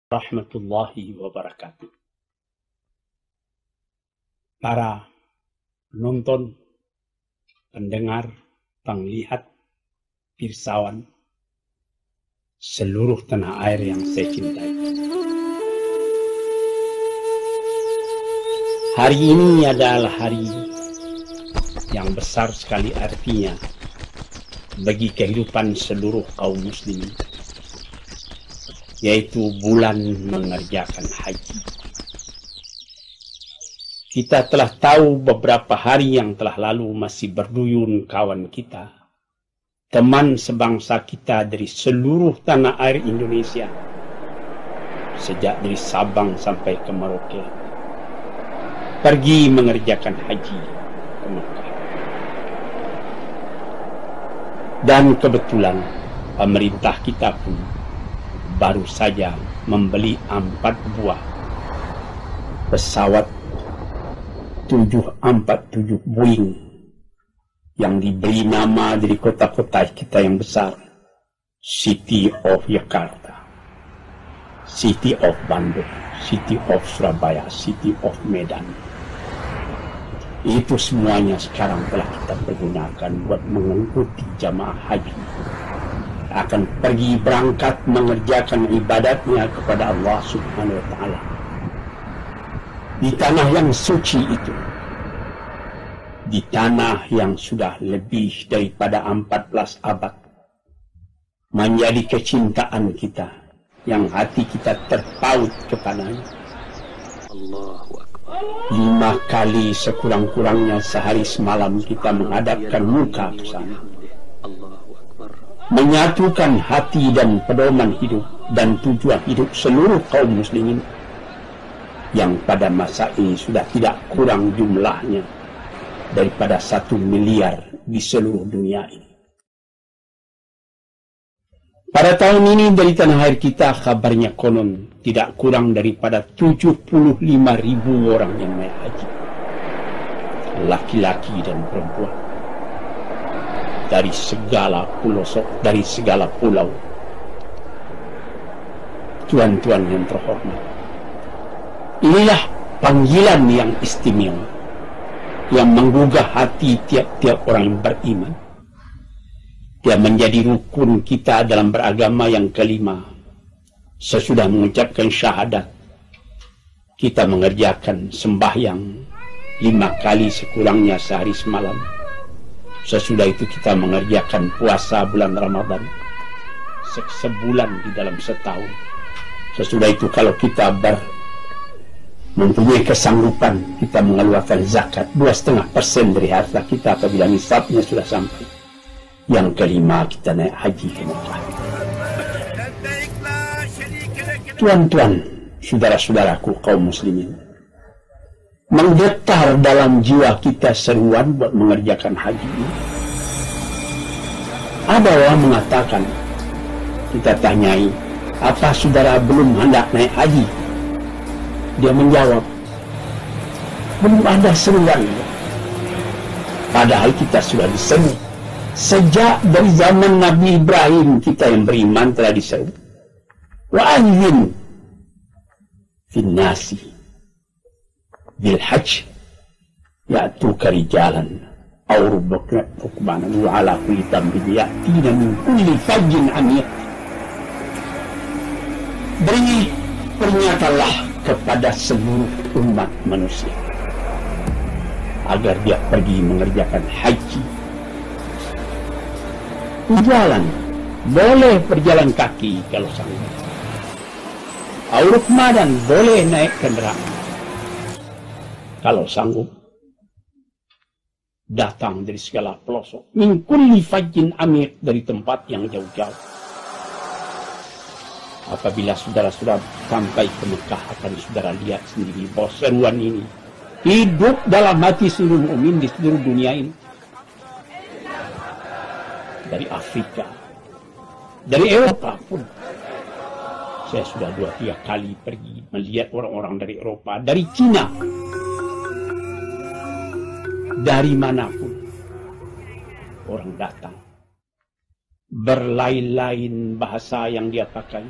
Rahmatullahi wabarakatuh. Para penonton, pendengar, penglihat, pirsawan, seluruh tanah air yang saya cintai. Hari ini adalah hari yang besar sekali artinya bagi kehidupan seluruh kaum muslimin, yaitu bulan mengerjakan haji. Kita telah tahu beberapa hari yang telah lalu masih berduyun kawan kita, teman sebangsa kita dari seluruh tanah air Indonesia, sejak dari Sabang sampai ke Merauke, pergi mengerjakan haji ke Mekah. Dan kebetulan pemerintah kita pun baru saja membeli 4 buah pesawat 747 Boeing yang diberi nama dari kota-kota kita yang besar, City of Jakarta, City of Bandung, City of Surabaya, City of Medan. Itu semuanya sekarang telah kita pergunakan buat mengikuti jamaah haji, akan pergi berangkat mengerjakan ibadatnya kepada Allah Subhanahu wa Ta'ala di tanah yang suci itu, di tanah yang sudah lebih daripada 14 abad menjadi kecintaan kita, yang hati kita terpaut kepadanya. 5 kali sekurang-kurangnya sehari semalam kita menghadapkan muka ke sana, menyatukan hati dan pedoman hidup dan tujuan hidup seluruh kaum muslimin yang pada masa ini sudah tidak kurang jumlahnya daripada 1 miliar di seluruh dunia ini. Pada tahun ini dari tanah air kita kabarnya konon tidak kurang daripada 75.000 orang yang naik haji, laki-laki dan perempuan, dari segala pelosok, dari segala pulau. Tuan-tuan yang terhormat, inilah panggilan yang istimewa yang menggugah hati tiap-tiap orang yang beriman. Dia menjadi rukun kita dalam beragama yang kelima. Sesudah mengucapkan syahadat, kita mengerjakan sembahyang 5 kali sekurangnya sehari semalam. Sesudah itu kita mengerjakan puasa bulan Ramadan sebulan di dalam setahun. Sesudah itu kalau kita mempunyai kesanggupan, kita mengeluarkan zakat 2,5% dari harta kita apabila nisabnya sudah sampai. Yang kelima, kita naik haji ke Mekah. Tuan-tuan, saudara-saudaraku kaum muslimin, menggetar dalam jiwa kita seruan buat mengerjakan haji ini. Ada orang mengatakan, kita tanyai, apa saudara belum hendak naik haji? Dia menjawab, belum ada seruan. Padahal kita sudah diseru. Sejak dari zaman Nabi Ibrahim kita yang beriman telah diseru. Wa'adzin fin nasi bil hajj ya'tuka rijalan aw rukbanan wa ala kulli dambin ya'tina min kulli fajjin amiq. Beri pernyatalah kepada seluruh umat manusia agar dia pergi mengerjakan haji. Jalan, boleh berjalan kaki kalau sanggup. Rukmadan, boleh naik kendaraan kalau sanggup. Datang dari segala pelosok, min kulli fajjin amiq, dari tempat yang jauh-jauh. Apabila saudara-saudara sampai ke Mekah, akan saudara lihat sendiri bahwa seruan ini hidup dalam hati seluruh mukmin di seluruh dunia ini. Dari Afrika, dari Eropa pun. Saya sudah 2-3 kali pergi melihat orang-orang dari Eropa, dari Cina, dari manapun orang datang. Berlain-lain bahasa yang dia pakai,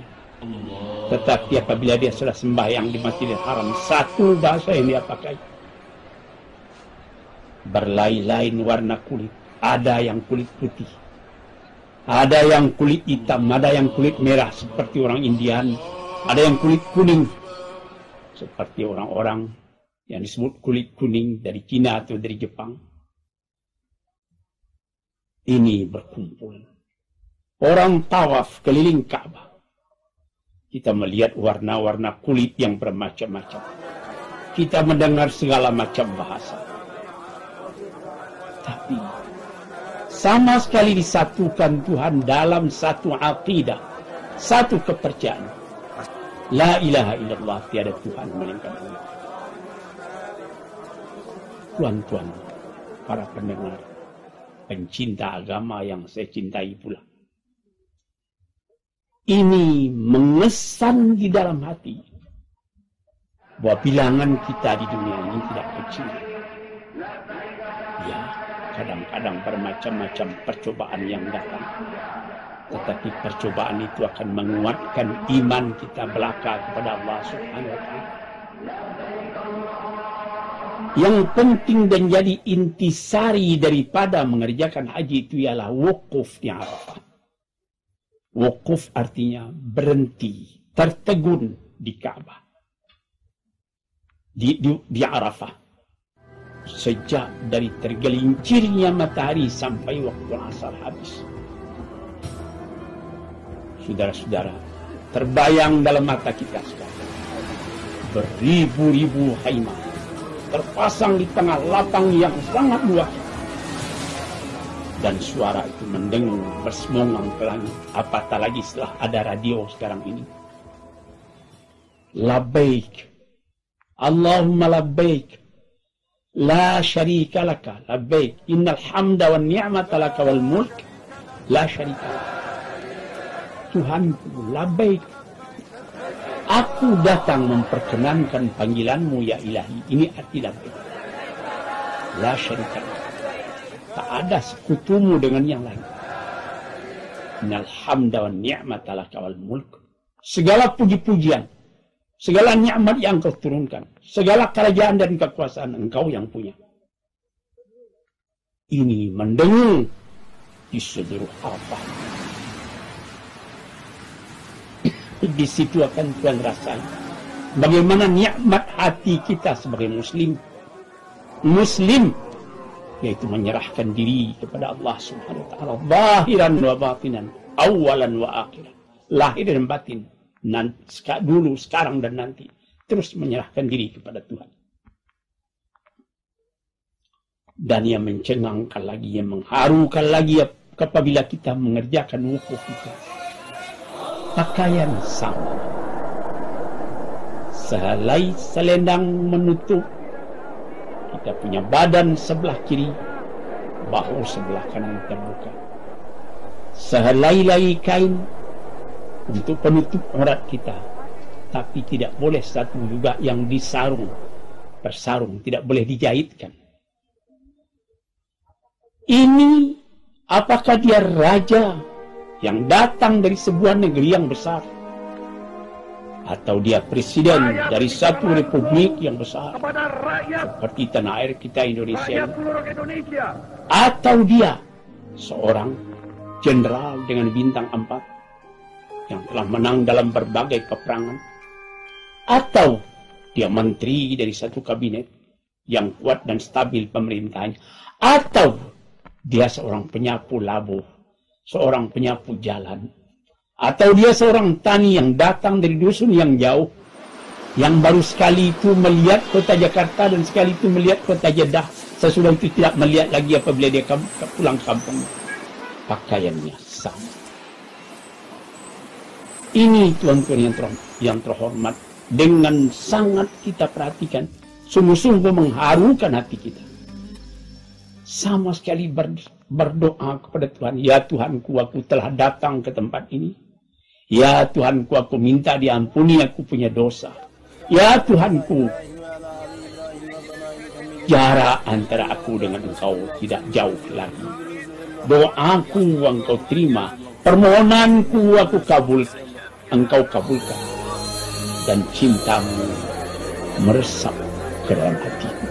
Tetapi apabila dia sudah sembahyang di Masjidil Haram, satu bahasa yang dia pakai. Berlain-lain warna kulit. Ada yang kulit putih, ada yang kulit hitam, ada yang kulit merah seperti orang Indian, ada yang kulit kuning seperti orang-orang yang disebut kulit kuning dari Cina atau dari Jepang. Ini berkumpul. Orang tawaf keliling Ka'bah. Kita melihat warna-warna kulit yang bermacam-macam. Kita mendengar segala macam bahasa. Tapi sama sekali disatukan Tuhan dalam satu aqidah, satu kepercayaan. La ilaha illallah, tiada Tuhan melainkan Allah. Tuan-tuan, para pendengar, pencinta agama yang saya cintai pula. Ini mengesan di dalam hati bahwa bilangan kita di dunia ini tidak kecil. Ya, kadang-kadang bermacam-macam percobaan yang datang. Tetapi percobaan itu akan menguatkan iman kita belaka kepada Allah Subhanahu wa Ta'ala. Yang penting dan jadi intisari daripada mengerjakan haji itu ialah wukuf di Arafah. Wukuf artinya berhenti, tertegun di Ka'bah. Di Arafah. Sejak dari tergelincirnya matahari sampai waktu asar habis. Saudara-saudara, terbayang dalam mata kita sekarang. Beribu-ribu khaimah terpasang di tengah lapang yang sangat luas. Dan suara itu mendengung bersemongang ke langit. Apatah lagi setelah ada radio sekarang ini. Labbaik. Allahumma labbaik. La syarika laka. Labbaik. Innal hamda wa ni'mata laka wal mulk. La syarika laka. Tuhanku, labbaik. Aku datang memperkenankan panggilanmu ya ilahi. Ini arti labbaik. La syarika laka. Tak ada sekutumu dengan yang lain. Innal hamda wa ni'mata laka wal mulk. Segala puji-pujian, segala nikmat yang kau turunkan, segala kerajaan dan kekuasaan engkau yang punya. Ini mendengung di seluruh Arafah. Di situ akan Tuhan rasakan bagaimana nikmat hati kita sebagai Muslim. Muslim yaitu menyerahkan diri kepada Allah Subhanahu wa Ta'ala, zahiran wa batinan, awalan wa akhiran, lahir dan batin, dulu, sekarang dan nanti, terus menyerahkan diri kepada Tuhan. Dan yang mencengangkan lagi, yang mengharukan lagi apabila kita mengerjakan wukuf kita, pakaian sama, sehelai selendang menutup kita punya badan sebelah kiri, bahu sebelah kanan terbuka. Sehelai kain untuk penutup aurat kita, tapi tidak boleh satu juga yang disarung, bersarung, tidak boleh dijahitkan. Ini apakah dia raja yang datang dari sebuah negeri yang besar, atau dia presiden dari satu republik yang besar seperti tanah air kita Indonesia, atau dia seorang jenderal dengan bintang 4 yang telah menang dalam berbagai peperangan, atau dia menteri dari satu kabinet yang kuat dan stabil pemerintahannya, atau dia seorang penyapu labuh, seorang penyapu jalan, atau dia seorang tani yang datang dari dusun yang jauh, yang baru sekali itu melihat kota Jakarta dan sekali itu melihat kota Jeddah, sesudah itu tidak melihat lagi apabila dia pulang kampung. Pakaiannya sama. Ini tuan-tuan yang terhormat, dengan sangat kita perhatikan, sungguh-sungguh mengharukan hati kita. Sama sekali berdoa kepada Tuhan, ya Tuhanku, aku telah datang ke tempat ini. Ya Tuhanku, aku minta diampuni aku punya dosa. Ya Tuhanku, jarak antara aku dengan Engkau tidak jauh lagi. Doaku Engkau terima, permohonanku aku kabul. engkau kabulkan, dan cintamu meresap ke dalam hatiku.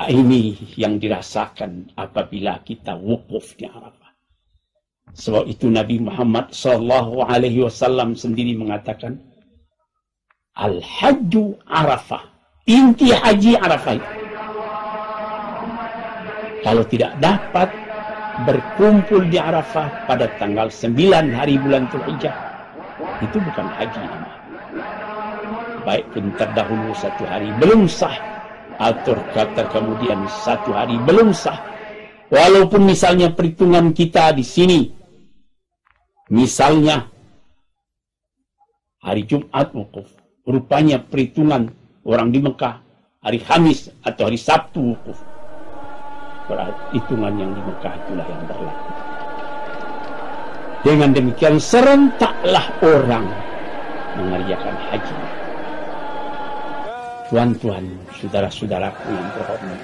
Ini yang dirasakan apabila kita wukuf di Arafah. Sebab itu Nabi Muhammad SAW sendiri mengatakan, Al-Hajju Arafah. Inti haji Arafah. Kalau tidak dapat berkumpul di Arafah pada tanggal 9 hari bulan Dzulhijjah, itu bukan haji namanya. Baik pun terdahulu 1 hari belum sah, atau kata kemudian 1 hari belum sah. Walaupun misalnya perhitungan kita di sini, misalnya hari Jumat wukuf, rupanya perhitungan orang di Mekah hari Kamis atau hari Sabtu wukuf. Perhitungan yang di Mekah itulah yang berlaku. Dengan demikian serentaklah orang mengerjakan haji. Tuan-tuan, saudara-saudaraku yang terhormat,